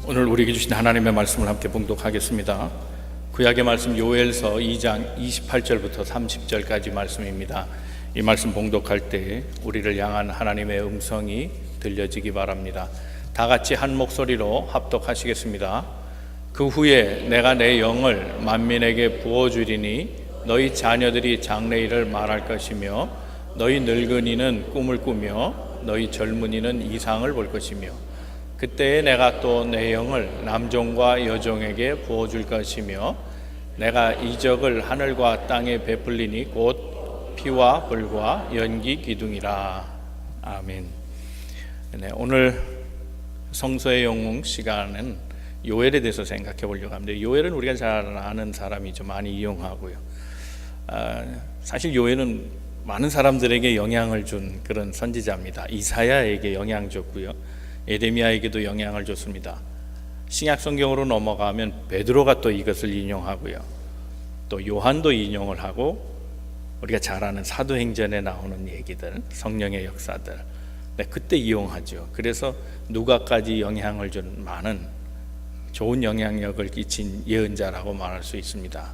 오늘 우리에게 주신 하나님의 말씀을 함께 봉독하겠습니다. 구약의 말씀 요엘서 2장 28절부터 30절까지 말씀입니다. 이 말씀 봉독할 때 우리를 향한 하나님의 음성이 들려지기 바랍니다. 다 같이 한 목소리로 합독하시겠습니다. 그 후에 내가 내 영을 만민에게 부어주리니 너희 자녀들이 장래일을 말할 것이며 너희 늙은이는 꿈을 꾸며 너희 젊은이는 이상을 볼 것이며 그때에 내가 또 내 영을 남종과 여종에게 부어줄 것이며 내가 이적을 하늘과 땅에 베풀리니 곧 피와 불과 연기 기둥이라. 아멘. 네, 오늘 성서의 영웅 시간은 요엘에 대해서 생각해 보려고 합니다. 요엘은 우리가 잘 아는 사람이죠. 많이 이용하고요. 사실 요엘은 많은 사람들에게 영향을 준 그런 선지자입니다. 이사야에게 영향 줬고요. 에레미야에게도 영향을 줬습니다. 신약 성경으로 넘어가면 베드로가 또 이것을 인용하고요. 또 요한도 인용을 하고 우리가 잘 아는 사도행전에 나오는 얘기들, 성령의 역사들, 그때 이용하죠. 그래서 누가까지 영향을 준 많은 좋은 영향력을 끼친 예언자라고 말할 수 있습니다.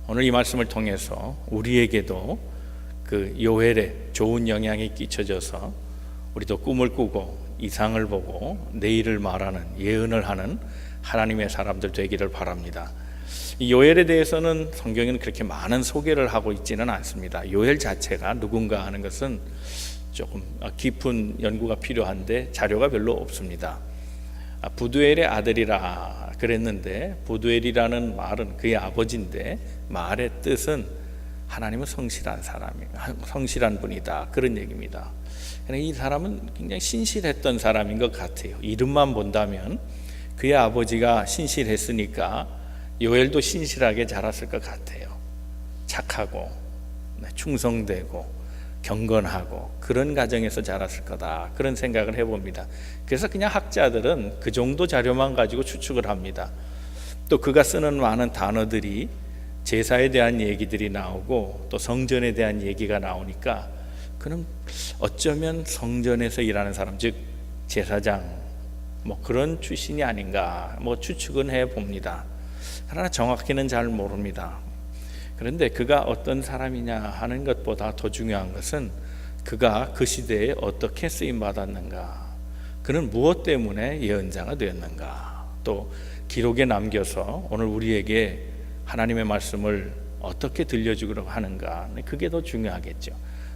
오늘 이 말씀을 통해서 우리에게도 그 요엘의 좋은 영향이 끼쳐져서 우리도 꿈을 꾸고 이상을 보고 내일을 말하는 예언을 하는 하나님의 사람들 되기를 바랍니다. 이 요엘에 대해서는 성경에는 그렇게 많은 소개를 하고 있지는 않습니다. 요엘 자체가 누군가 하는 것은 조금 깊은 연구가 필요한데 자료가 별로 없습니다. 부두엘의 아들이라 그랬는데 부두엘이라는 말은 그의 아버지인데 말의 뜻은 하나님은 성실한 사람이에요. 성실한 분이다, 그런 얘기입니다. 이 사람은 굉장히 신실했던 사람인 것 같아요. 이름만 본다면 그의 아버지가 신실했으니까 요엘도 신실하게 자랐을 것 같아요. 착하고 충성되고 경건하고 그런 가정에서 자랐을 거다, 그런 생각을 해봅니다. 그래서 그냥 학자들은 그 정도 자료만 가지고 추측을 합니다. 또 그가 쓰는 많은 단어들이 제사에 대한 얘기들이 나오고 또 성전에 대한 얘기가 나오니까 그는 어쩌면 성전에서 일하는 사람, 즉 제사장 그런 출신이 아닌가 추측은 해봅니다. 그러나 정확히는 잘 모릅니다. 그런데 그가 어떤 사람이냐 하는 것보다 더 중요한 것은 그가 그 시대에 어떻게 쓰임받았는가, 그는 무엇 때문에 예언자가 되었는가, 또 기록에 남겨서 오늘 우리에게 하나님의 말씀을 어떻게 들려주기로 하는가, 그게 더 중요하겠죠.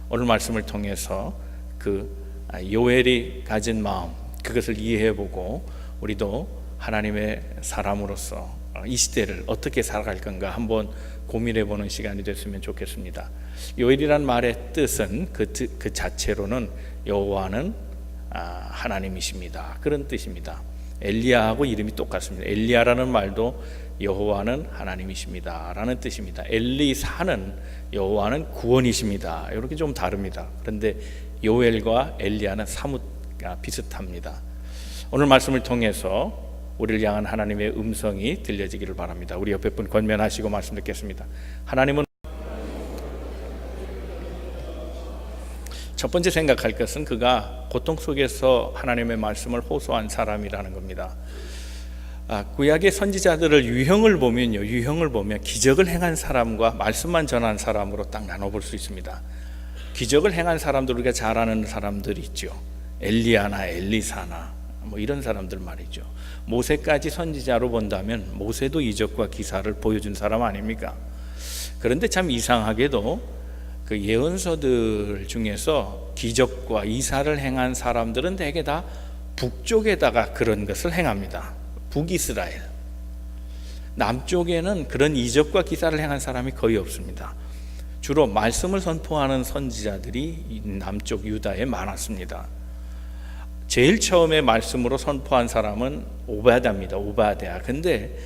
오늘 말씀을 통해서 그 요엘이 가진 마음, 그것을 이해해보고 우리도 하나님의 사람으로서 이 시대를 어떻게 살아갈 건가 한번 고민해보는 시간이 됐으면 좋겠습니다. 요엘이란 말의 뜻은 그 자체로는 여호와는 하나님이십니다, 그런 뜻입니다. 엘리야하고 이름이 똑같습니다. 엘리야라는 말도 여호와는 하나님이십니다 라는 뜻입니다. 엘리사는 여호와는 구원이십니다, 이렇게 좀 다릅니다. 그런데 요엘과 엘리야는 사뭇 비슷합니다. 오늘 말씀을 통해서 우리를 향한 하나님의 음성이 들려지기를 바랍니다. 우리 옆에 분 권면하시고 말씀 듣겠습니다. 하나님은 첫 번째 생각할 것은 그가 고통 속에서 하나님의 말씀을 호소한 사람이라는 겁니다. 구약의 선지자들을 유형을 보면 기적을 행한 사람과 말씀만 전한 사람으로 딱 나눠볼 수 있습니다. 기적을 행한 사람들, 우리가 잘 아는 사람들이 있죠. 엘리야나 엘리사나 이런 사람들 말이죠. 모세까지 선지자로 본다면 모세도 이적과 기사를 보여준 사람 아닙니까? 그런데 참 이상하게도 그 예언서들 중에서 기적과 이사를 행한 사람들은 대개 다 북쪽에다가 그런 것을 행합니다. 북이스라엘. 남쪽에는 그런 이적과 기사를 행한 사람이 거의 없습니다. 주로 말씀을 선포하는 선지자들이 남쪽 유다에 많았습니다. 제일 처음에 말씀으로 선포한 사람은 오바댜입니다. 오바댜. 근데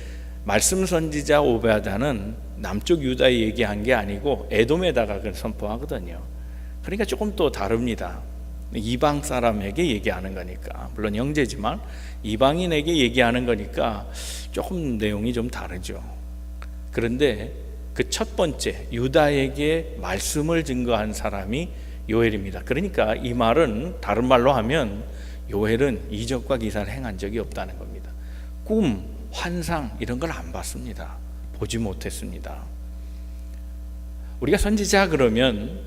말씀 선지자 오바댜는 남쪽 유다에 얘기한 게 아니고 에돔에다가 그걸 선포하거든요. 그러니까 조금 또 다릅니다. 이방 사람에게 얘기하는 거니까, 물론 형제지만 이방인에게 얘기하는 거니까 조금 내용이 좀 다르죠. 그런데 그 첫 번째 유다에게 말씀을 증거한 사람이 요엘입니다. 그러니까 이 말은 다른 말로 하면 요엘은 이적과 기사를 행한 적이 없다는 겁니다. 꿈, 환상 이런 걸 안 봤습니다. 보지 못했습니다. 우리가 선지자 그러면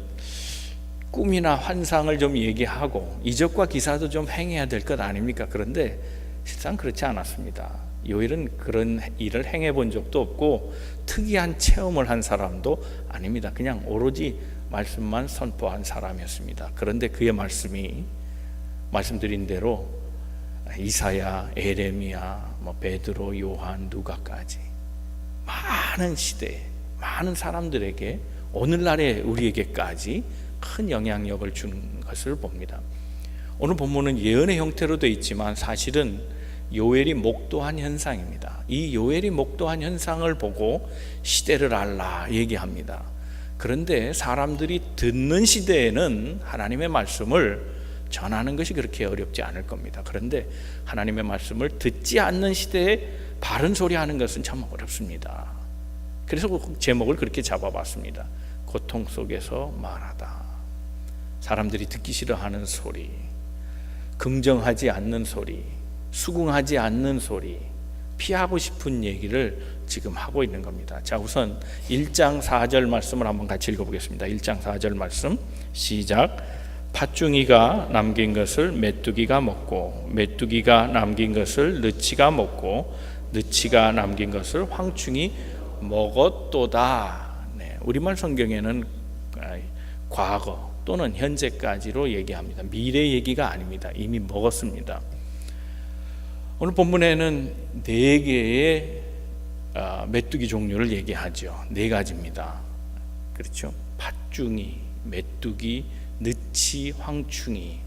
꿈이나 환상을 좀 얘기하고 이적과 기사도 좀 행해야 될 것 아닙니까? 그런데 실상 그렇지 않았습니다. 요엘은 그런 일을 행해 본 적도 없고 특이한 체험을 한 사람도 아닙니다. 그냥 오로지 말씀만 선포한 사람이었습니다. 그런데 그의 말씀이 말씀드린 대로 이사야, 에레미야, 베드로, 요한, 누가까지 많은 시대에 많은 사람들에게 오늘날의 우리에게까지 큰 영향력을 준 것을 봅니다. 오늘 본문은 예언의 형태로 되어 있지만 사실은 요엘이 목도한 현상입니다. 이 요엘이 목도한 현상을 보고 시대를 알라 얘기합니다. 그런데 사람들이 듣는 시대에는 하나님의 말씀을 전하는 것이 그렇게 어렵지 않을 겁니다. 그런데 하나님의 말씀을 듣지 않는 시대에 바른 소리 하는 것은 참 어렵습니다. 그래서 제목을 그렇게 잡아봤습니다. 고통 속에서 말하다. 사람들이 듣기 싫어하는 소리, 긍정하지 않는 소리, 수긍하지 않는 소리, 피하고 싶은 얘기를 지금 하고 있는 겁니다. 자, 우선 1장 4절 말씀을 한번 같이 읽어보겠습니다. 1장 4절 말씀 시작. 팥중이가 남긴 것을 메뚜기가 먹고 메뚜기가 남긴 것을 느치가 먹고 느치가 남긴 것을 황충이 먹었도다. 네, 우리말 성경에는 과거 또는 현재까지로 얘기합니다. 미래 얘기가 아닙니다. 이미 먹었습니다. 오늘 본문에는 4개의 메뚜기 종류를 얘기하죠. 4가지입니다. 그렇죠? 팥중이, 메뚜기, 느치, 황충이.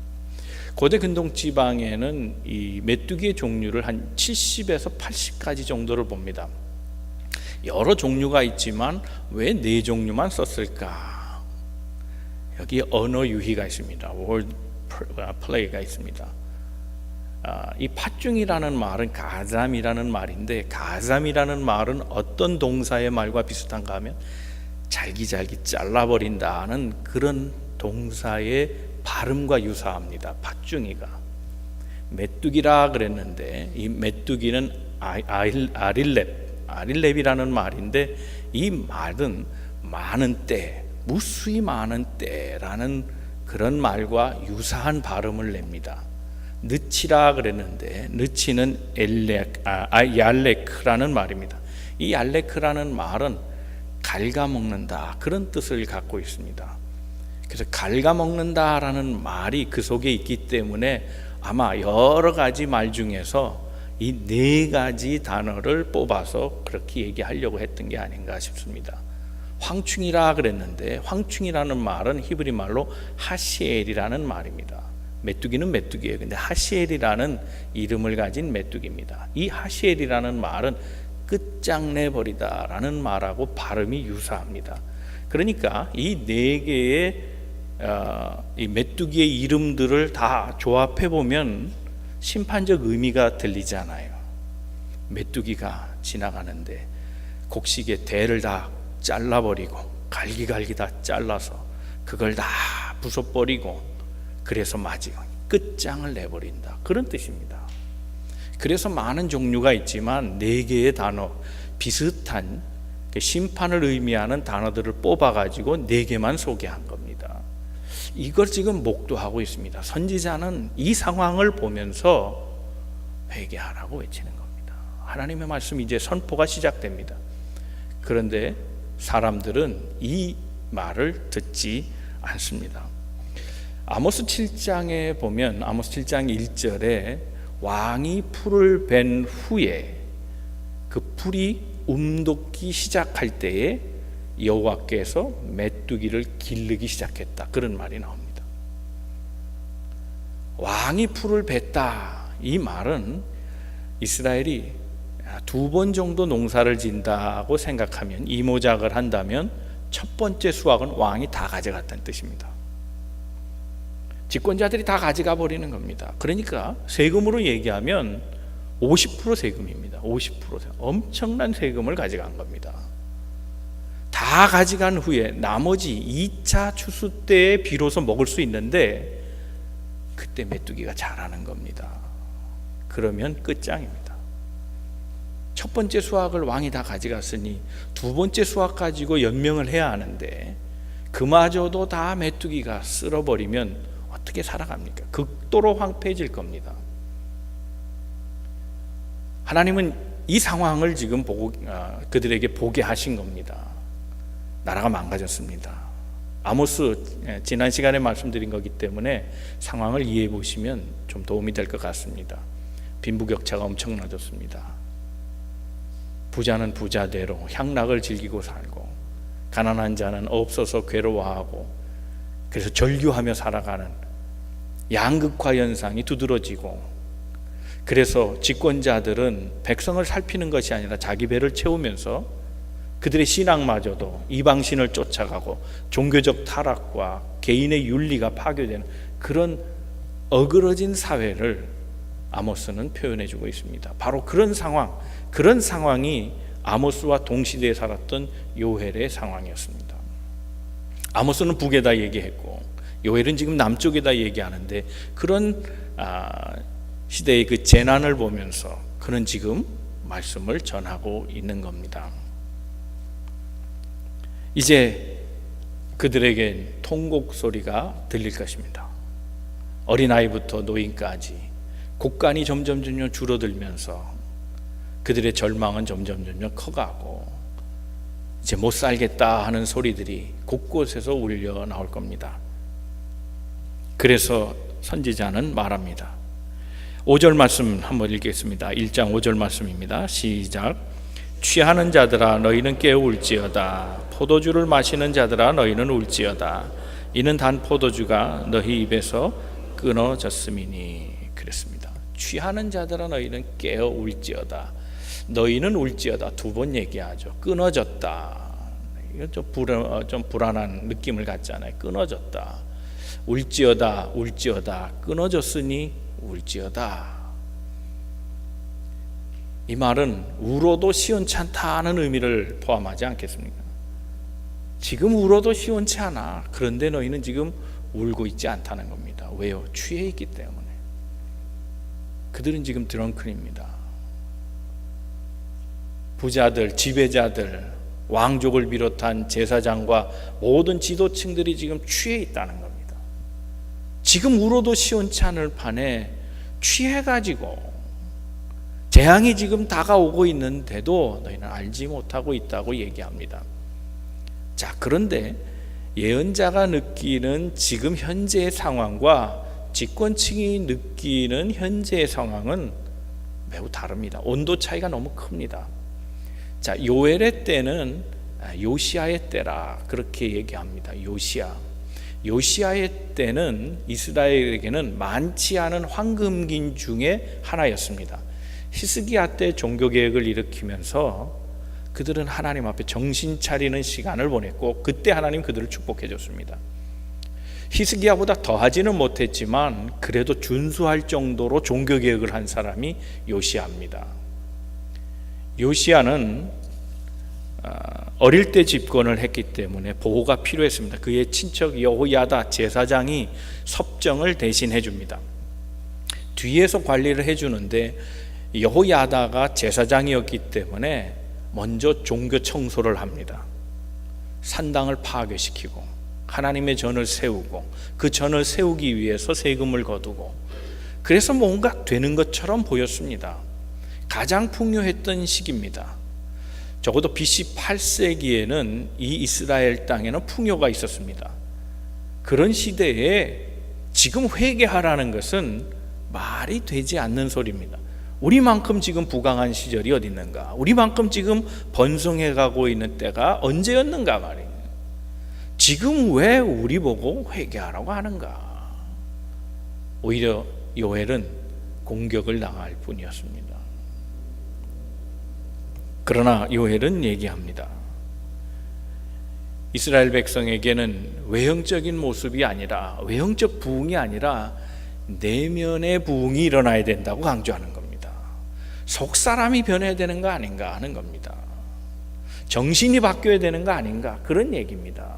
고대 근동 지방에는 이 메뚜기의 종류를 한 70에서 80가지 정도를 봅니다. 여러 종류가 있지만 왜 4종류만 썼을까? 여기 언어 유희가 있습니다. word play가 있습니다. 이 팥중이라는 말은 가잠이라는 말인데 가잠이라는 말은 어떤 동사의 말과 비슷한가 하면 잘기잘기 잘라버린다는 그런 동사의 발음과 유사합니다. 팥중이가. 메뚜기라 그랬는데 이 메뚜기는 아릴렙이라는 말인데 이 말은 많은 때, 무수히 많은 때라는 그런 말과 유사한 발음을 냅니다. 느치라 그랬는데 느치는 얄레크라는 말입니다. 이 얄레크라는 말은 갉아먹는다 그런 뜻을 갖고 있습니다. 그래서 갉아먹는다라는 말이 그 속에 있기 때문에 아마 여러 가지 말 중에서 이 4가지 단어를 뽑아서 그렇게 얘기하려고 했던 게 아닌가 싶습니다. 황충이라 그랬는데 황충이라는 말은 히브리 말로 하시엘이라는 말입니다. 메뚜기는 메뚜기예요. 근데 하시엘이라는 이름을 가진 메뚜기입니다. 이 하시엘이라는 말은 끝장내버리다라는 말하고 발음이 유사합니다. 그러니까 이 4개의 이 메뚜기의 이름들을 다 조합해 보면 심판적 의미가 들리잖아요. 메뚜기가 지나가는데 곡식의 대를 다 잘라버리고 갈기갈기 다 잘라서 그걸 다 부숴버리고 그래서 마지막 끝장을 내버린다 그런 뜻입니다. 그래서 많은 종류가 있지만 4개의 단어 비슷한 심판을 의미하는 단어들을 뽑아가지고 4개만 소개한 겁니다. 이걸 지금 목도하고 있습니다. 선지자는 이 상황을 보면서 회개하라고 외치는 겁니다. 하나님의 말씀이 이제 선포가 시작됩니다. 그런데 사람들은 이 말을 듣지 않습니다. 아모스 7장에 보면 아모스 7장 1절에 왕이 풀을 벤 후에 그 풀이 움돋기 시작할 때에 여호와께서 메뚜기를 기르기 시작했다 그런 말이 나옵니다. 왕이 풀을 뱄다 이 말은 이스라엘이 2번 정도 농사를 진다고 생각하면 이모작을 한다면 첫 번째 수확은 왕이 다 가져갔다는 뜻입니다. 집권자들이 다 가져가 버리는 겁니다. 그러니까 세금으로 얘기하면 50% 세금입니다. 50% 엄청난 세금을 가져간 겁니다. 다 가져간 후에 나머지 2차 추수 때에 비로소 먹을 수 있는데 그때 메뚜기가 자라는 겁니다. 그러면 끝장입니다. 첫 번째 수확을 왕이 다 가져갔으니 두 번째 수확 가지고 연명을 해야 하는데 그마저도 다 메뚜기가 쓸어버리면 어떻게 살아갑니까? 극도로 황폐해질 겁니다. 하나님은 이 상황을 지금 그들에게 보게 하신 겁니다. 나라가 망가졌습니다. 아모스 지난 시간에 말씀드린 거기 때문에 상황을 이해해 보시면 좀 도움이 될 것 같습니다. 빈부격차가 엄청나졌습니다. 부자는 부자대로 향락을 즐기고 살고 가난한 자는 없어서 괴로워하고 그래서 절규하며 살아가는 양극화 현상이 두드러지고, 그래서 집권자들은 백성을 살피는 것이 아니라 자기 배를 채우면서 그들의 신앙마저도 이방신을 쫓아가고 종교적 타락과 개인의 윤리가 파괴되는 그런 어그러진 사회를 아모스는 표현해주고 있습니다. 바로 그런 상황이 아모스와 동시대에 살았던 요엘의 상황이었습니다. 아모스는 북에다 얘기했고 요엘은 지금 남쪽에다 얘기하는데 그런 시대의 그 재난을 보면서 그는 지금 말씀을 전하고 있는 겁니다. 이제 그들에겐 통곡 소리가 들릴 것입니다. 어린아이부터 노인까지 곡간이 점점 줄어들면서 그들의 절망은 점점 커가고 이제 못 살겠다 하는 소리들이 곳곳에서 울려 나올 겁니다. 그래서 선지자는 말합니다. 5절 말씀 한번 읽겠습니다. 1장 5절 말씀입니다. 시작. 취하는 자들아 너희는 깨어 울지어다. 포도주를 마시는 자들아 너희는 울지어다. 이는 단 포도주가 너희 입에서 끊어졌음이니. 그랬습니다. 취하는 자들아 너희는 깨어 울지어다. 너희는 울지어다. 두 번 얘기하죠. 끊어졌다. 이거 좀 불안한 느낌을 갖잖아요. 끊어졌다. 울지어다. 울지어다. 끊어졌으니 울지어다. 이 말은 울어도 시원찮다는 의미를 포함하지 않겠습니까? 지금 울어도 시원치 않아. 그런데 너희는 지금 울고 있지 않다는 겁니다. 왜요? 취해 있기 때문에. 그들은 지금 드렁큰입니다. 부자들, 지배자들, 왕족을 비롯한 제사장과 모든 지도층들이 지금 취해 있다는 겁니다. 지금 울어도 시원치 않을 판에 취해가지고 재앙이 지금 다가오고 있는데도 너희는 알지 못하고 있다고 얘기합니다. 자, 그런데 예언자가 느끼는 지금 현재의 상황과 집권층이 느끼는 현재의 상황은 매우 다릅니다. 온도 차이가 너무 큽니다. 자, 요엘의 때는 요시아의 때라 그렇게 얘기합니다. 요시아의 때는 이스라엘에게는 많지 않은 황금기 중에 하나였습니다. 히스기야 때 종교개혁을 일으키면서 그들은 하나님 앞에 정신 차리는 시간을 보냈고 그때 하나님 그들을 축복해 줬습니다. 히스기야보다 더하지는 못했지만 그래도 준수할 정도로 종교개혁을 한 사람이 요시아입니다. 요시아는 어릴 때 집권을 했기 때문에 보호가 필요했습니다. 그의 친척 여호야다 제사장이 섭정을 대신해 줍니다. 뒤에서 관리를 해주는데 여호야다가 제사장이었기 때문에 먼저 종교 청소를 합니다. 산당을 파괴시키고 하나님의 전을 세우고 그 전을 세우기 위해서 세금을 거두고 그래서 뭔가 되는 것처럼 보였습니다. 가장 풍요했던 시기입니다. 적어도 BC 8세기에는 이 이스라엘 땅에는 풍요가 있었습니다. 그런 시대에 지금 회개하라는 것은 말이 되지 않는 소리입니다. 우리만큼 지금 부강한 시절이 어디 있는가? 우리만큼 지금 번성해가고 있는 때가 언제였는가 말이에요. 지금 왜 우리 보고 회개하라고 하는가? 오히려 요엘은 공격을 당할 뿐이었습니다. 그러나 요엘은 얘기합니다. 이스라엘 백성에게는 외형적인 모습이 아니라 외형적 부흥이 아니라 내면의 부흥이 일어나야 된다고 강조하는 겁니다. 속사람이 변해야 되는 거 아닌가 하는 겁니다. 정신이 바뀌어야 되는 거 아닌가 그런 얘기입니다.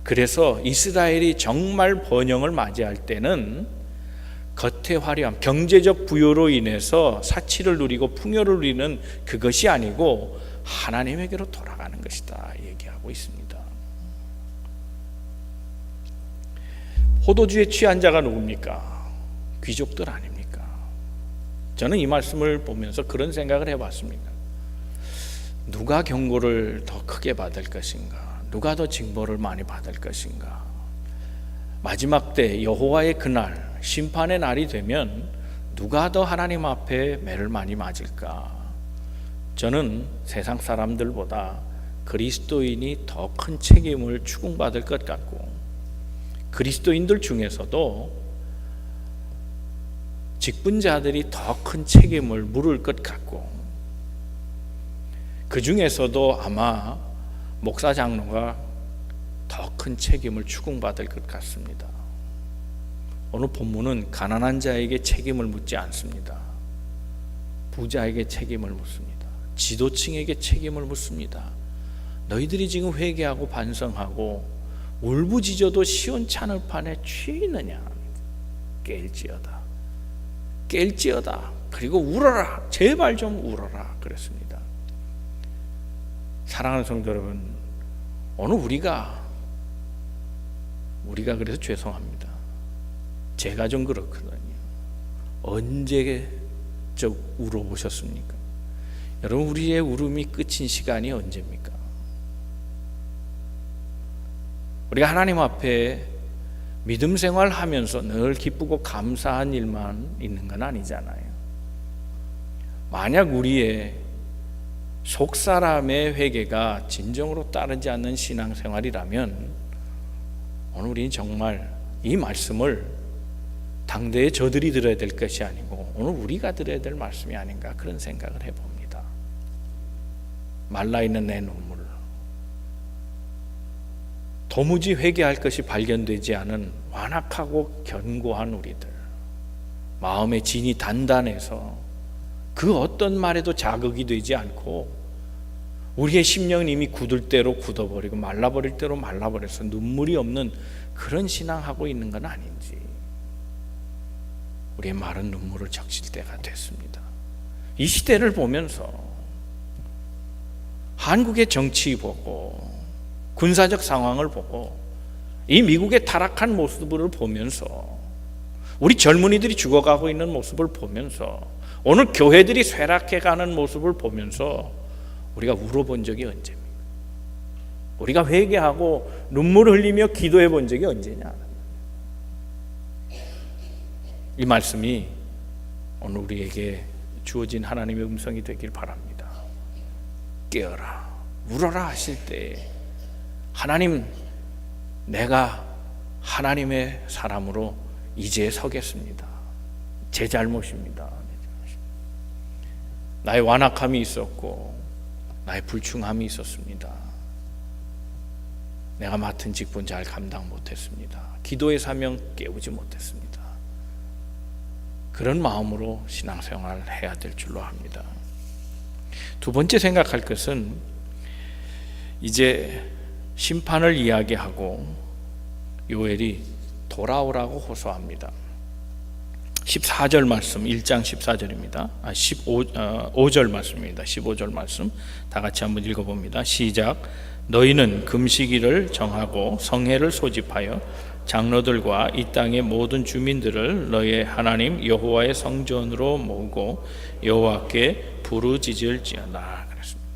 그래서 이스라엘이 정말 번영을 맞이할 때는 겉의 화려함, 경제적 부여로 인해서 사치를 누리고 풍요를 누리는 그것이 아니고 하나님에게로 돌아가는 것이다 얘기하고 있습니다. 포도주에 취한 자가 누굽니까? 귀족들 아닙니까? 저는 이 말씀을 보면서 그런 생각을 해봤습니다. 누가 경고를 더 크게 받을 것인가? 누가 더 징벌을 많이 받을 것인가? 마지막 때 여호와의 그날, 심판의 날이 되면 누가 더 하나님 앞에 매를 많이 맞을까? 저는 세상 사람들보다 그리스도인이 더 큰 책임을 추궁받을 것 같고, 그리스도인들 중에서도 직분자들이 더 큰 책임을 물을 것 같고, 그 중에서도 아마 목사 장로가 더 큰 책임을 추궁받을 것 같습니다. 오늘 본문은 가난한 자에게 책임을 묻지 않습니다. 부자에게 책임을 묻습니다. 지도층에게 책임을 묻습니다. 너희들이 지금 회개하고 반성하고 울부짖어도 시원찮을 판에 취했느냐? 깰지어다. 깰지어다. 그리고 울어라. 제발 좀 울어라. 그랬습니다. 사랑하는 성도 여러분, 오늘 우리가 그래서 죄송합니다. 제가 좀 그렇거든요. 언제적 울어보셨습니까? 여러분, 우리의 울음이 끝인 시간이 언제입니까? 우리가 하나님 앞에 믿음 생활하면서 늘 기쁘고 감사한 일만 있는 건 아니잖아요. 만약 우리의 속사람의 회개가 진정으로 따르지 않는 신앙생활이라면 오늘 우리는 정말 이 말씀을 당대에 저들이 들어야 될 것이 아니고 오늘 우리가 들어야 될 말씀이 아닌가 그런 생각을 해봅니다. 말라있는 내 눈물, 도무지 회개할 것이 발견되지 않은 완악하고 견고한 우리들, 마음의 진이 단단해서 그 어떤 말에도 자극이 되지 않고 우리의 심령은 이미 굳을 대로 굳어버리고 말라버릴 대로 말라버려서 눈물이 없는 그런 신앙하고 있는 건 아닌지, 우리의 마른 눈물을 적실 때가 됐습니다. 이 시대를 보면서 한국의 정치 보고 군사적 상황을 보고 이 미국의 타락한 모습을 보면서 우리 젊은이들이 죽어가고 있는 모습을 보면서 오늘 교회들이 쇠락해가는 모습을 보면서 우리가 울어본 적이 언제입니까? 우리가 회개하고 눈물을 흘리며 기도해 본 적이 언제냐? 이 말씀이 오늘 우리에게 주어진 하나님의 음성이 되길 바랍니다. 깨어라, 울어라 하실 때 하나님, 내가 하나님의 사람으로 이제 서겠습니다. 제 잘못입니다. 나의 완악함이 있었고 나의 불충함이 있었습니다. 내가 맡은 직분 잘 감당 못했습니다. 기도의 사명 깨우지 못했습니다. 그런 마음으로 신앙생활을 해야 될 줄로 합니다. 두 번째 생각할 것은 이제 심판을 이야기하고 요엘이 돌아오라고 호소합니다. 14절 말씀, 1장 14절입니다. 5절 말씀입니다. 15절 말씀 다 같이 한번 읽어봅니다. 시작. 너희는 금식일을 정하고 성회를 소집하여 장로들과 이 땅의 모든 주민들을 너희의 하나님 여호와의 성전으로 모으고 여호와께 부르짖을지어다. 그랬습니다.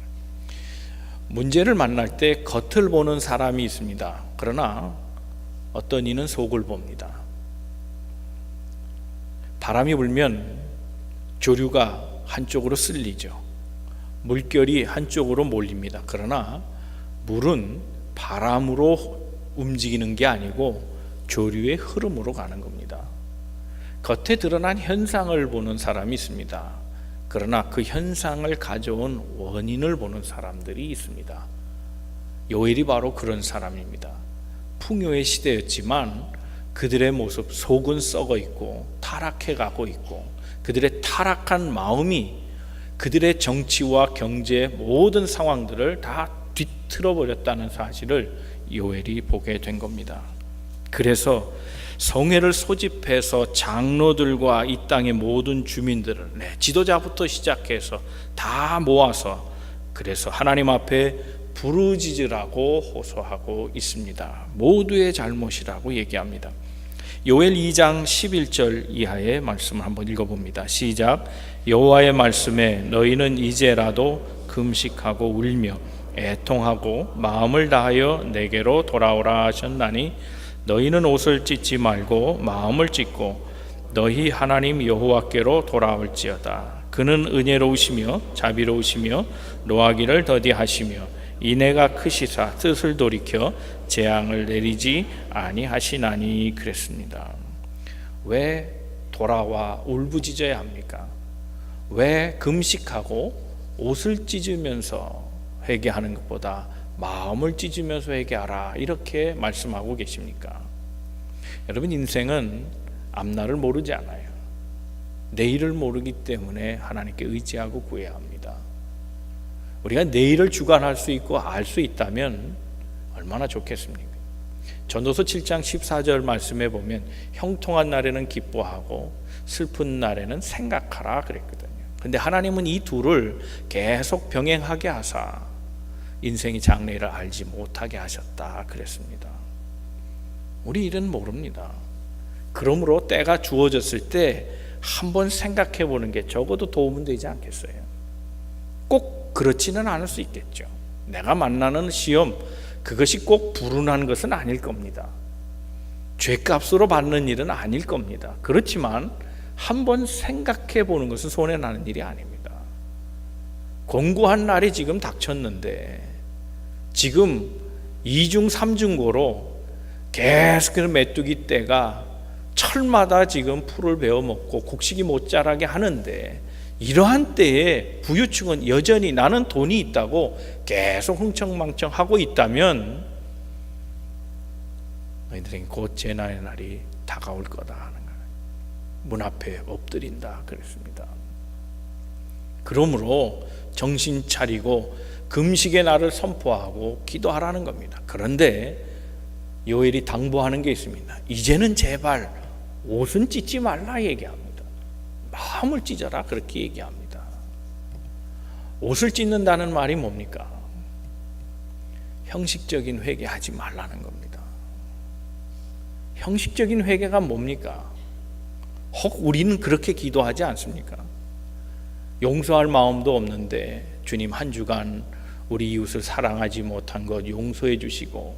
문제를 만날 때 겉을 보는 사람이 있습니다. 그러나 어떤 이는 속을 봅니다. 바람이 불면 조류가 한쪽으로 쓸리죠. 물결이 한쪽으로 몰립니다. 그러나 물은 바람으로 움직이는 게 아니고 조류의 흐름으로 가는 겁니다. 겉에 드러난 현상을 보는 사람이 있습니다. 그러나 그 현상을 가져온 원인을 보는 사람들이 있습니다. 요엘이 바로 그런 사람입니다. 풍요의 시대였지만 그들의 모습, 속은 썩어 있고 타락해 가고 있고 그들의 타락한 마음이 그들의 정치와 경제 모든 상황들을 다 뒤틀어 버렸다는 사실을 요엘이 보게 된 겁니다. 그래서 성회를 소집해서 장로들과 이 땅의 모든 주민들을, 지도자부터 시작해서 다 모아서, 그래서 하나님 앞에 부르짖으라고 호소하고 있습니다. 모두의 잘못이라고 얘기합니다. 요엘 2장 11절 이하의 말씀을 한번 읽어봅니다. 시작. 여호와의 말씀에 너희는 이제라도 금식하고 울며 애통하고 마음을 다하여 내게로 돌아오라 하셨나니 너희는 옷을 찢지 말고 마음을 찢고 너희 하나님 여호와께로 돌아올지어다. 그는 은혜로우시며 자비로우시며 노하기를 더디하시며 인애가 크시사 뜻을 돌이켜 재앙을 내리지 아니하시나니 그랬습니다. 왜 돌아와 울부짖어야 합니까? 왜 금식하고 옷을 찢으면서 회개하는 것보다 마음을 찢으면서 회개하라 이렇게 말씀하고 계십니까? 여러분, 인생은 앞날을 모르지 않아요. 내일을 모르기 때문에 하나님께 의지하고 구해야 합니다. 우리가 내일을 주관할 수 있고 알 수 있다면 얼마나 좋겠습니까? 전도서 7장 14절 말씀에 보면 형통한 날에는 기뻐하고 슬픈 날에는 생각하라 그랬거든요. 근데 하나님은 이 둘을 계속 병행하게 하사 인생이 장래를 알지 못하게 하셨다 그랬습니다. 우리 일은 모릅니다. 그러므로 때가 주어졌을 때 한번 생각해 보는 게 적어도 도움은 되지 않겠어요? 꼭 그렇지는 않을 수 있겠죠. 내가 만나는 시험, 그것이 꼭 불운한 것은 아닐 겁니다. 죗값으로 받는 일은 아닐 겁니다. 그렇지만 한번 생각해 보는 것은 손해나는 일이 아닙니다. 공고한 날이 지금 닥쳤는데 지금 2중 3중고로 계속해서 메뚜기 떼가 철마다 지금 풀을 베어먹고 곡식이 못 자라게 하는데, 이러한 때에 부유층은 여전히 나는 돈이 있다고 계속 흥청망청 하고 있다면 너희들에게 곧 재난의 날이 다가올 거다 하는 거예요. 문 앞에 엎드린다 그랬습니다. 그러므로 정신 차리고 금식의 날을 선포하고 기도하라는 겁니다. 그런데 요엘이 당부하는 게 있습니다. 이제는 제발 옷은 찢지 말라 얘기합니다. 마음을 찢어라 그렇게 얘기합니다. 옷을 찢는다는 말이 뭡니까? 형식적인 회개하지 말라는 겁니다. 형식적인 회개가 뭡니까? 혹 우리는 그렇게 기도하지 않습니까? 용서할 마음도 없는데 주님 한 주간 우리 이웃을 사랑하지 못한 것 용서해 주시고,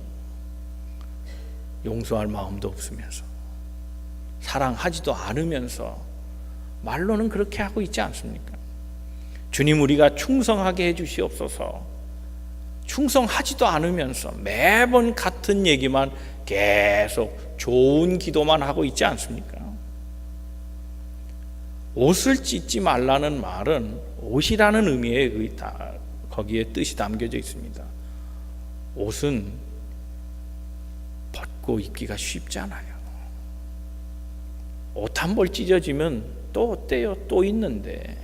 용서할 마음도 없으면서 사랑하지도 않으면서 말로는 그렇게 하고 있지 않습니까? 주님 우리가 충성하게 해주시옵소서. 충성하지도 않으면서 매번 같은 얘기만 계속 좋은 기도만 하고 있지 않습니까? 옷을 찢지 말라는 말은 옷이라는 의미의 거기에 뜻이 담겨져 있습니다. 옷은 벗고 입기가 쉽잖아요. 옷 한 벌 찢어지면 또 어때요? 또 있는데,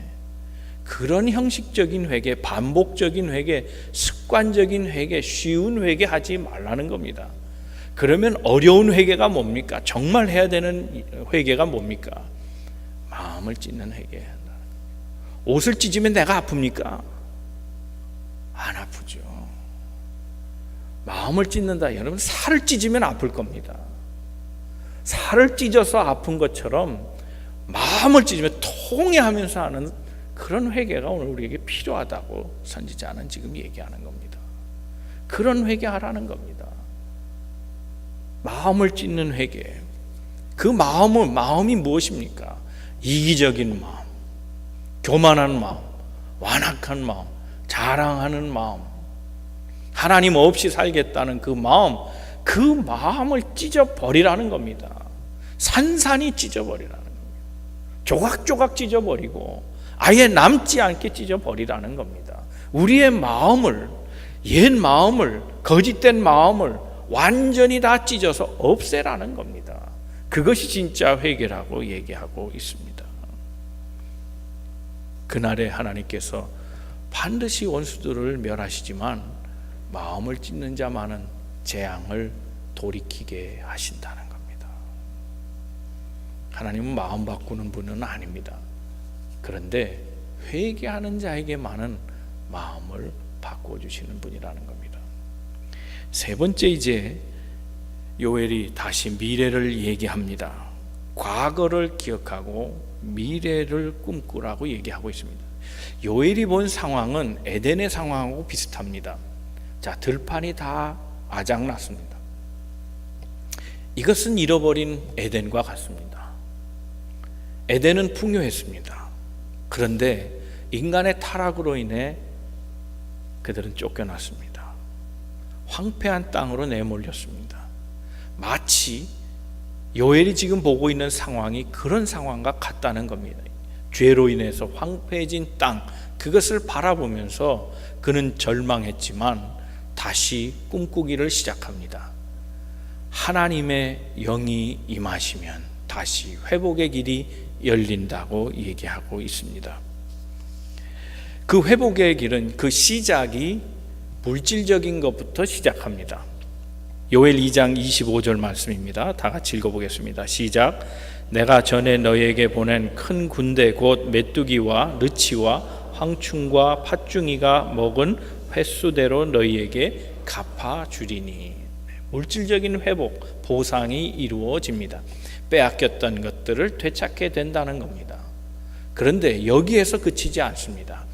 그런 형식적인 회개, 반복적인 회개, 습관적인 회개, 쉬운 회개 하지 말라는 겁니다. 그러면 어려운 회개가 뭡니까? 정말 해야 되는 회개가 뭡니까? 마음을 찢는 회개. 옷을 찢으면 내가 아픕니까? 안 아프죠. 마음을 찢는다. 여러분, 살을 찢으면 아플 겁니다. 살을 찢어서 아픈 것처럼 마음을 찢으면 통해하면서 하는 그런 회개가 오늘 우리에게 필요하다고 선지자는 지금 얘기하는 겁니다. 그런 회개하라는 겁니다. 마음을 찢는 회개. 그 마음이 무엇입니까? 이기적인 마음, 교만한 마음, 완악한 마음, 자랑하는 마음, 하나님 없이 살겠다는 그 마음을 찢어버리라는 겁니다. 산산이 찢어버리라는 겁니다. 조각조각 찢어버리고 아예 남지 않게 찢어버리라는 겁니다. 우리의 마음을, 옛 마음을, 거짓된 마음을 완전히 다 찢어서 없애라는 겁니다. 그것이 진짜 회개라고 얘기하고 있습니다. 그날에 하나님께서 반드시 원수들을 멸하시지만 마음을 찢는 자만은 재앙을 돌이키게 하신다는 겁니다. 하나님은 마음 바꾸는 분은 아닙니다. 그런데 회개하는 자에게만은 마음을 바꿔주시는 분이라는 겁니다. 세 번째, 이제 요엘이 다시 미래를 얘기합니다. 과거를 기억하고 미래를 꿈꾸라고 얘기하고 있습니다. 요엘이 본 상황은 에덴의 상황하고 비슷합니다. 자, 들판이 다 아작났습니다. 이것은 잃어버린 에덴과 같습니다. 에덴은 풍요했습니다. 그런데 인간의 타락으로 인해 그들은 쫓겨났습니다. 황폐한 땅으로 내몰렸습니다. 마치 요엘이 지금 보고 있는 상황이 그런 상황과 같다는 겁니다. 죄로 인해서 황폐해진 땅, 그것을 바라보면서 그는 절망했지만 다시 꿈꾸기를 시작합니다. 하나님의 영이 임하시면 다시 회복의 길이 열린다고 얘기하고 있습니다. 그 회복의 길은, 그 시작이 물질적인 것부터 시작합니다. 요엘 2장 25절 말씀입니다. 다 같이 읽어보겠습니다. 시작. 내가 전에 너희에게 보낸 큰 군대 곧 메뚜기와 르치와 황충과 팥중이가 먹은 횟수대로 너희에게 갚아주리니. 물질적인 회복, 보상이 이루어집니다. 빼앗겼던 것들을 되찾게 된다는 겁니다. 그런데 여기에서 그치지 않습니다.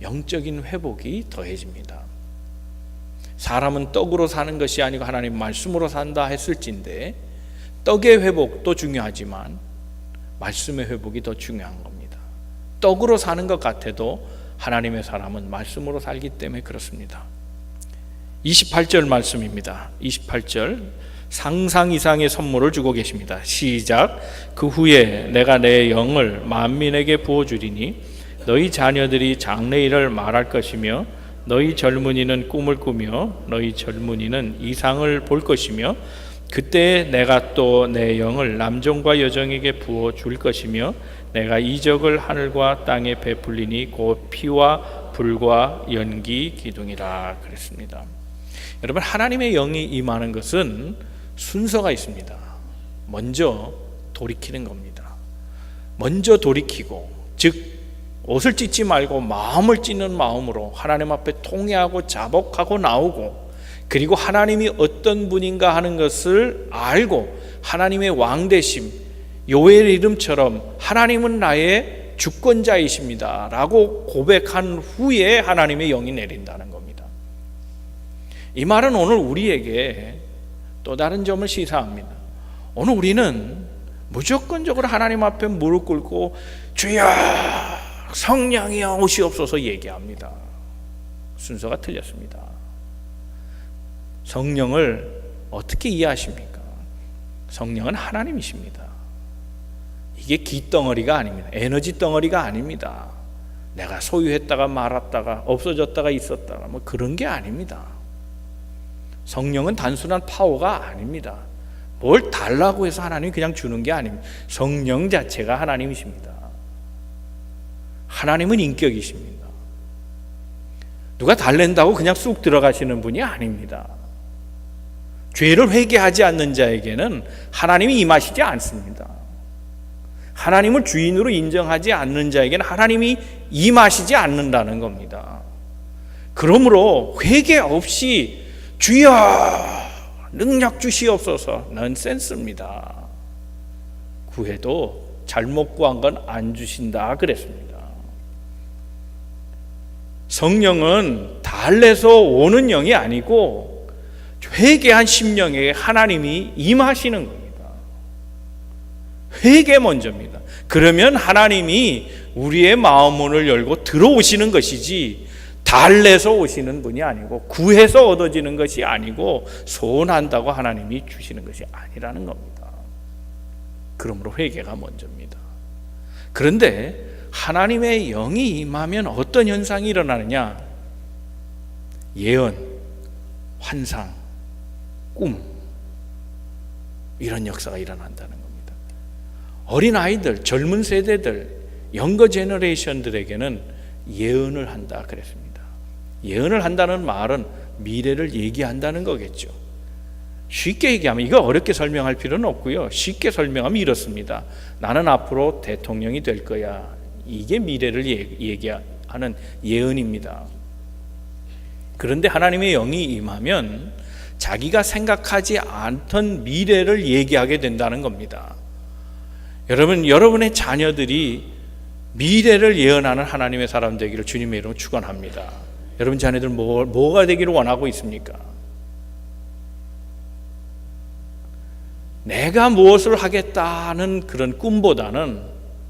영적인 회복이 더해집니다. 사람은 떡으로 사는 것이 아니고 하나님 말씀으로 산다 했을진데, 떡의 회복도 중요하지만 말씀의 회복이 더 중요한 겁니다. 떡으로 사는 것 같아도 하나님의 사람은 말씀으로 살기 때문에 그렇습니다. 28절 말씀입니다. 28절, 상상 이상의 선물을 주고 계십니다. 시작. 그 후에 내가 내 영을 만민에게 부어주리니 너희 자녀들이 장래일을 말할 것이며 너희 젊은이는 꿈을 꾸며 너희 젊은이는 이상을 볼 것이며 그때 내가 또 내 영을 남종과 여종에게 부어 줄 것이며 내가 이적을 하늘과 땅에 베풀리니 곧 피와 불과 연기 기둥이라 그랬습니다. 여러분, 하나님의 영이 임하는 것은 순서가 있습니다. 먼저 돌이키는 겁니다. 먼저 돌이키고, 즉 옷을 찢지 말고 마음을 찢는 마음으로 하나님 앞에 통회하고 자복하고 나오고, 그리고 하나님이 어떤 분인가 하는 것을 알고 하나님의 왕되심, 요엘 이름처럼 하나님은 나의 주권자이십니다 라고 고백한 후에 하나님의 영이 내린다는 겁니다. 이 말은 오늘 우리에게 또 다른 점을 시사합니다. 오늘 우리는 무조건적으로 하나님 앞에 무릎 꿇고 주여 성령이여 오시옵소서 얘기합니다. 순서가 틀렸습니다. 성령을 어떻게 이해하십니까? 성령은 하나님이십니다. 이게 기덩어리가 아닙니다. 에너지 덩어리가 아닙니다. 내가 소유했다가 말았다가 없어졌다가 있었다가 뭐 그런 게 아닙니다. 성령은 단순한 파워가 아닙니다. 뭘 달라고 해서 하나님이 그냥 주는 게 아닙니다. 성령 자체가 하나님이십니다. 하나님은 인격이십니다. 누가 달랜다고 그냥 쑥 들어가시는 분이 아닙니다. 죄를 회개하지 않는 자에게는 하나님이 임하시지 않습니다. 하나님을 주인으로 인정하지 않는 자에게는 하나님이 임하시지 않는다는 겁니다. 그러므로 회개 없이 주여 능력 주시옵소서, 넌센스입니다. 구해도 잘못 구한 건 안 주신다 그랬습니다. 성령은 달래서 오는 영이 아니고 회개한 심령에게 하나님이 임하시는 겁니다. 회개 먼저입니다. 그러면 하나님이 우리의 마음문을 열고 들어오시는 것이지, 달래서 오시는 분이 아니고 구해서 얻어지는 것이 아니고 소원한다고 하나님이 주시는 것이 아니라는 겁니다. 그러므로 회개가 먼저입니다. 그런데 하나님의 영이 임하면 어떤 현상이 일어나느냐? 예언, 환상, 꿈, 이런 역사가 일어난다는 겁니다. 어린아이들, 젊은 세대들, 영거 제너레이션들에게는 예언을 한다 그랬습니다. 예언을 한다는 말은 미래를 얘기한다는 거겠죠. 쉽게 얘기하면, 이거 어렵게 설명할 필요는 없고요. 쉽게 설명하면 이렇습니다. 나는 앞으로 대통령이 될 거야. 이게 미래를 얘기하는 예언입니다. 그런데 하나님의 영이 임하면 자기가 생각하지 않던 미래를 얘기하게 된다는 겁니다. 여러분의 자녀들이 미래를 예언하는 하나님의 사람 되기를 주님의 이름으로 축원합니다. 여러분 자녀들 뭐가 되기를 원하고 있습니까? 내가 무엇을 하겠다는 그런 꿈보다는,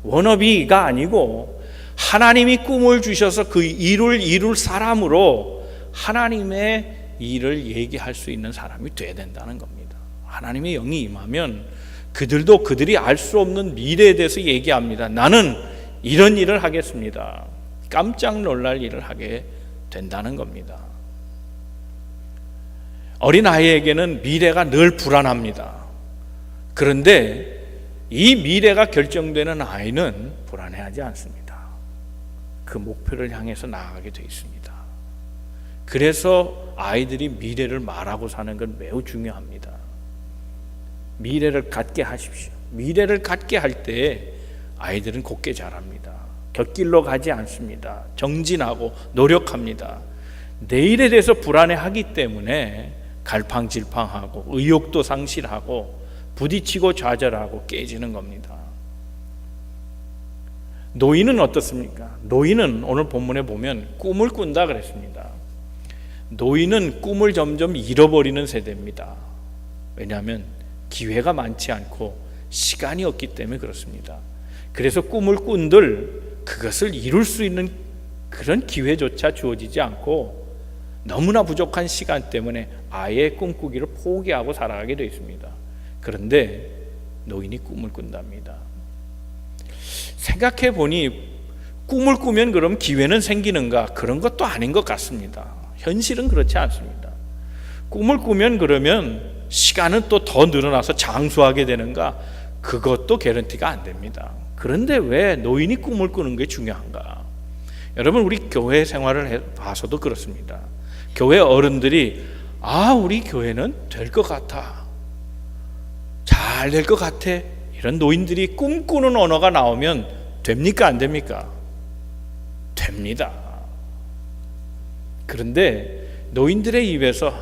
워너비가 아니고 하나님이 꿈을 주셔서 그 일을 이룰 사람으로 하나님의 일을 얘기할 수 있는 사람이 돼야 된다는 겁니다. 하나님의 영이 임하면 그들도 그들이 알 수 없는 미래에 대해서 얘기합니다. 나는 이런 일을 하겠습니다. 깜짝 놀랄 일을 하게 된다는 겁니다. 어린아이에게는 미래가 늘 불안합니다. 그런데 이 미래가 결정되는 아이는 불안해하지 않습니다. 그 목표를 향해서 나아가게 되어 있습니다. 그래서 아이들이 미래를 말하고 사는 건 매우 중요합니다. 미래를 갖게 하십시오. 미래를 갖게 할 때 아이들은 곱게 자랍니다. 곁길로 가지 않습니다. 정진하고 노력합니다. 내일에 대해서 불안해하기 때문에 갈팡질팡하고 의욕도 상실하고 부딪히고 좌절하고 깨지는 겁니다. 노인은 어떻습니까? 노인은 오늘 본문에 보면 꿈을 꾼다 그랬습니다. 노인은 꿈을 점점 잃어버리는 세대입니다. 왜냐하면 기회가 많지 않고 시간이 없기 때문에 그렇습니다. 그래서 꿈을 꾼들 그것을 이룰 수 있는 그런 기회조차 주어지지 않고 너무나 부족한 시간 때문에 아예 꿈꾸기를 포기하고 살아가게 되어 있습니다. 그런데 노인이 꿈을 꾼답니다. 생각해 보니 꿈을 꾸면 그럼 기회는 생기는가? 그런 것도 아닌 것 같습니다. 현실은 그렇지 않습니다. 꿈을 꾸면 그러면 시간은 또 더 늘어나서 장수하게 되는가? 그것도 개런티가 안 됩니다. 그런데 왜 노인이 꿈을 꾸는 게 중요한가? 여러분, 우리 교회 생활을 봐서도 그렇습니다. 교회 어른들이 우리 교회는 될 것 같아, 잘 될 것 같아, 이런 노인들이 꿈꾸는 언어가 나오면 됩니까? 안 됩니까? 됩니다. 그런데 노인들의 입에서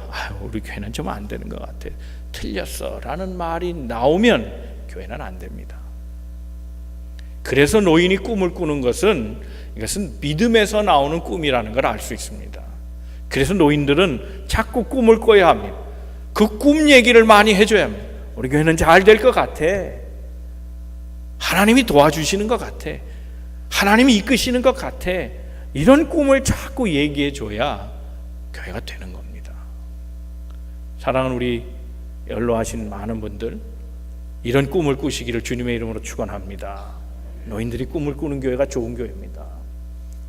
우리 교회는 좀 안 되는 것 같아, 틀렸어 라는 말이 나오면 교회는 안 됩니다. 그래서 노인이 꿈을 꾸는 것은, 이것은 믿음에서 나오는 꿈이라는 걸 알 수 있습니다. 그래서 노인들은 자꾸 꿈을 꿔야 합니다. 그 꿈 얘기를 많이 해줘야 합니다. 우리 교회는 잘 될 것 같아, 하나님이 도와주시는 것 같아, 하나님이 이끄시는 것 같아, 이런 꿈을 자꾸 얘기해 줘야 교회가 되는 겁니다. 사랑하는 우리 연로하신 많은 분들, 이런 꿈을 꾸시기를 주님의 이름으로 축원합니다. 노인들이 꿈을 꾸는 교회가 좋은 교회입니다.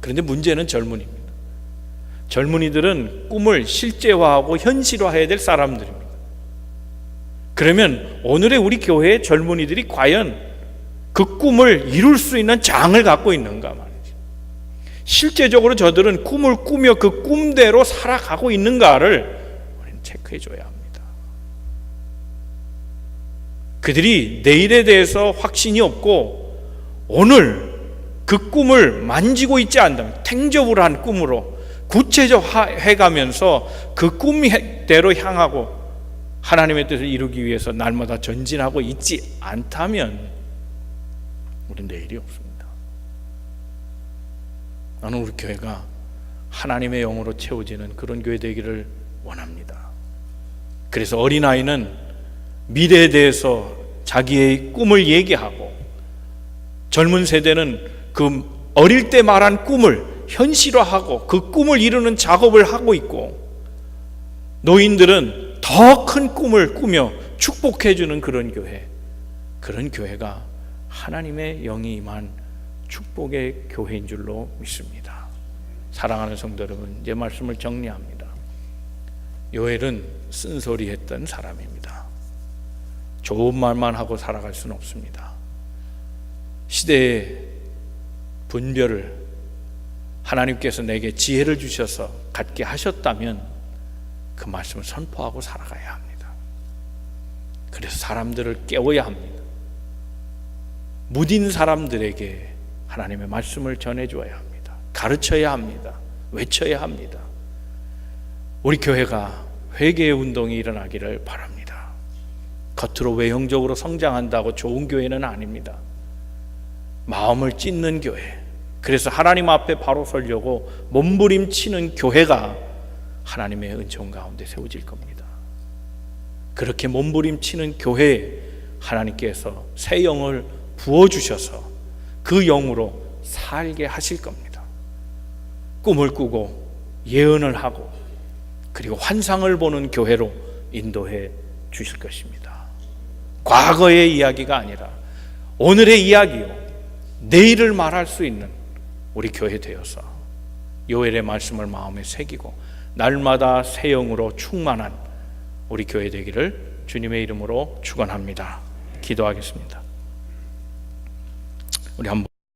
그런데 문제는 젊은이입니다. 젊은이들은 꿈을 실제화하고 현실화해야 될 사람들입니다. 그러면 오늘의 우리 교회의 젊은이들이 과연 그 꿈을 이룰 수 있는 장을 갖고 있는가 말이죠. 실제적으로 저들은 꿈을 꾸며 그 꿈대로 살아가고 있는가를 우리는 체크해 줘야 합니다. 그들이 내일에 대해서 확신이 없고 오늘 그 꿈을 만지고 있지 않다면, 탱저블한 꿈으로 구체적해가면서 그 꿈대로 향하고 하나님의 뜻을 이루기 위해서 날마다 전진하고 있지 않다면 우리는 내일이 없습니다. 나는 우리 교회가 하나님의 영으로 채워지는 그런 교회 되기를 원합니다. 그래서 어린아이는 미래에 대해서 자기의 꿈을 얘기하고, 젊은 세대는 그 어릴 때 말한 꿈을 현실화하고 그 꿈을 이루는 작업을 하고 있고, 노인들은 더 큰 꿈을 꾸며 축복해주는 그런 교회, 그런 교회가 하나님의 영이 임한 축복의 교회인 줄로 믿습니다. 사랑하는 성도 여러분, 이제 말씀을 정리합니다. 요엘은 쓴소리했던 사람입니다. 좋은 말만 하고 살아갈 수는 없습니다. 시대의 분별을 하나님께서 내게 지혜를 주셔서 갖게 하셨다면 그 말씀을 선포하고 살아가야 합니다. 그래서 사람들을 깨워야 합니다. 무딘 사람들에게 하나님의 말씀을 전해줘야 합니다. 가르쳐야 합니다. 외쳐야 합니다. 우리 교회가 회개의 운동이 일어나기를 바랍니다. 겉으로 외형적으로 성장한다고 좋은 교회는 아닙니다. 마음을 찢는 교회, 그래서 하나님 앞에 바로 서려고 몸부림치는 교회가 하나님의 은총 가운데 세워질 겁니다. 그렇게 몸부림치는 교회에 하나님께서 새 영을 부어주셔서 그 영으로 살게 하실 겁니다. 꿈을 꾸고 예언을 하고 그리고 환상을 보는 교회로 인도해 주실 것입니다. 과거의 이야기가 아니라 오늘의 이야기요, 내일을 말할 수 있는 우리 교회 되어서 요엘의 말씀을 마음에 새기고 날마다 새 영으로 충만한 우리 교회 되기를 주님의 이름으로 축원합니다. 기도하겠습니다. 우리 한번